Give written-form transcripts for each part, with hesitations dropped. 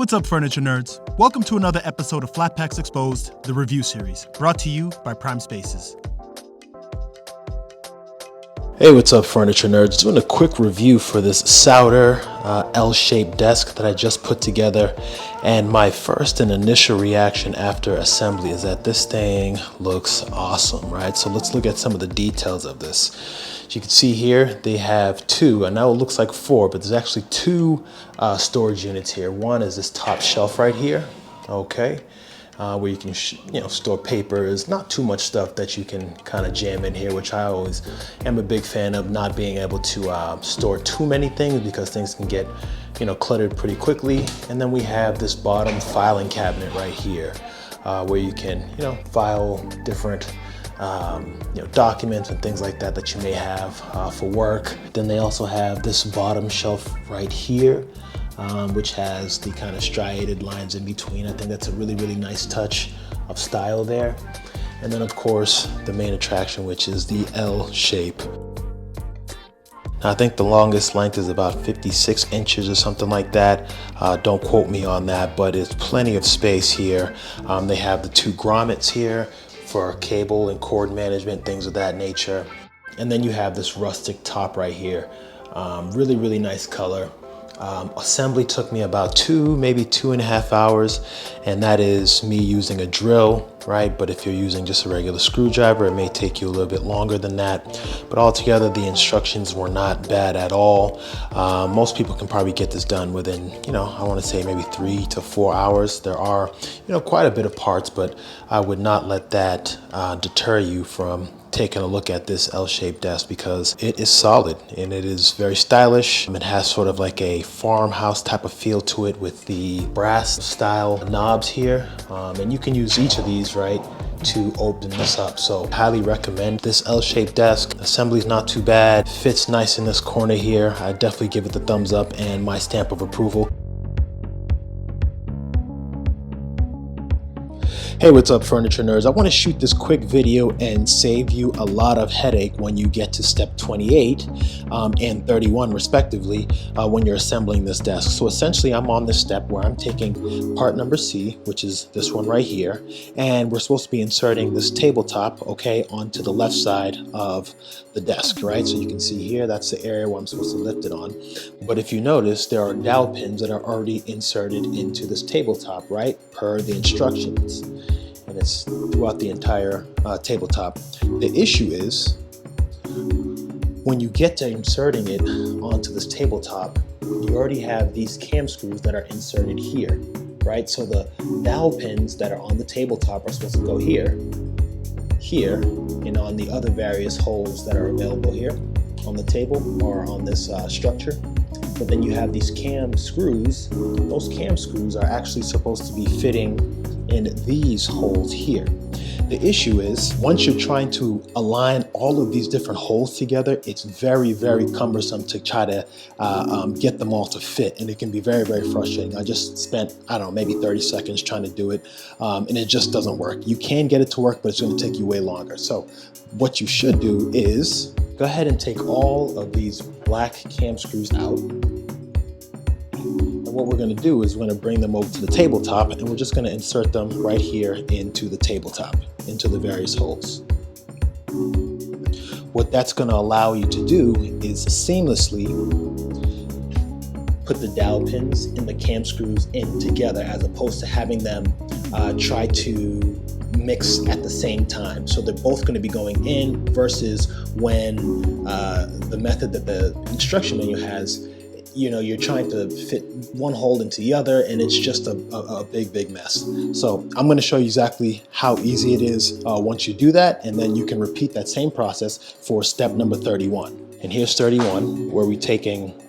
what's up, furniture nerds? Welcome to another episode of Flat Packs Exposed, the review series, brought to you by Prime Spaces. Hey, what's up, furniture nerds? Doing a quick review for this Sauder L-shaped desk that I just put together. And my first and initial reaction after assembly is that this thing looks awesome, right? So let's look at some of the details of this. As you can see here, they have two, and now it looks like four, but there's actually two storage units here. One is this top shelf right here, okay, where you can store papers, not too much stuff that you can kind of jam in here, which I always am a big fan of, not being able to store too many things because things can get cluttered pretty quickly. And then we have this bottom filing cabinet right here, where you can file different documents and things like that that you may have for work. Then they also have this bottom shelf right here, which has the kind of striated lines in between. I think that's a really, really nice touch of style there. And then of course, the main attraction, which is the L shape. Now, I think the longest length is about 56 inches or something like that. Don't quote me on that, but it's plenty of space here. They have the two grommets here for cable and cord management, things of that nature. And then you have this rustic top right here. Really, really nice color. Assembly took me about maybe 2.5 hours, and that is me using a drill, right? But if you're using just a regular screwdriver, it may take you a little bit longer than that. But altogether, the instructions were not bad at all. Most people can probably get this done within, I want to say maybe 3 to 4 hours. There are, quite a bit of parts, but I would not let that deter you from taking a look at this L-shaped desk, because it is solid and it is very stylish. It has sort of like a farmhouse type of feel to it with the brass style knobs here. And you can use each of these, right, to open this up. So highly recommend this L-shaped desk. Assembly's not too bad. Fits nice in this corner here. I definitely give it the thumbs up and my stamp of approval. Hey, what's up, furniture nerds? I want to shoot this quick video and save you a lot of headache when you get to step 28 and 31 respectively when you're assembling this desk. So essentially, I'm on this step where I'm taking part number C, which is this one right here, and we're supposed to be inserting this tabletop, okay, onto the left side of the desk, right? So you can see here, that's the area where I'm supposed to lift it on. But if you notice, there are dowel pins that are already inserted into this tabletop, right, per the instructions. And it's throughout the entire tabletop. The issue is, when you get to inserting it onto this tabletop, you already have these cam screws that are inserted here, right? So the dowel pins that are on the tabletop are supposed to go here, and on the other various holes that are available here on the table or on this structure. But then you have these cam screws. Those cam screws are actually supposed to be fitting in these holes here. The issue is, once you're trying to align all of these different holes together, it's very, very cumbersome to try to get them all to fit, and it can be very, very frustrating. I just spent, maybe 30 seconds trying to do it, and it just doesn't work. You can get it to work, but it's going to take you way longer. So what you should do is go ahead and take all of these black cam screws out. What we're going to do is we're going to bring them over to the tabletop, and we're just going to insert them right here into the tabletop, into the various holes. What that's going to allow you to do is seamlessly put the dowel pins and the cam screws in together, as opposed to having them try to mix at the same time. So they're both going to be going in, versus when the method that the instruction manual has, you're trying to fit one hole into the other, and it's just a big, big mess. So I'm going to show you exactly how easy it is once you do that, and then you can repeat that same process for step number 31. And here's 31, where we're taking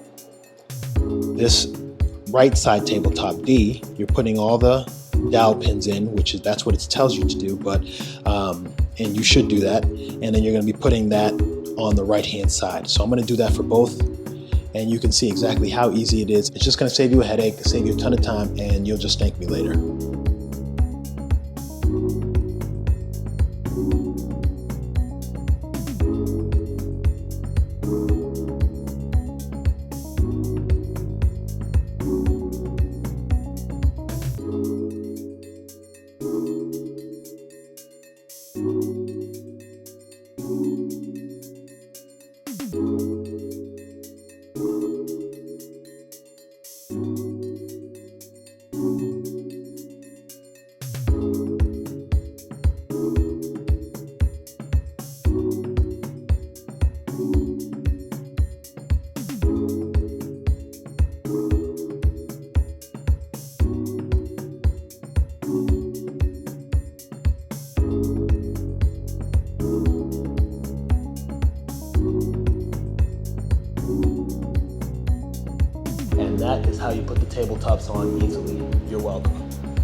this right side tabletop D. You're putting all the dowel pins in, that's what it tells you to do, but and you should do that. And then you're going to be putting that on the right hand side. So I'm going to do that for both, and you can see exactly how easy it is. It's just going to save you a headache, save you a ton of time, and you'll just thank me later. tabletops on easily, you're welcome.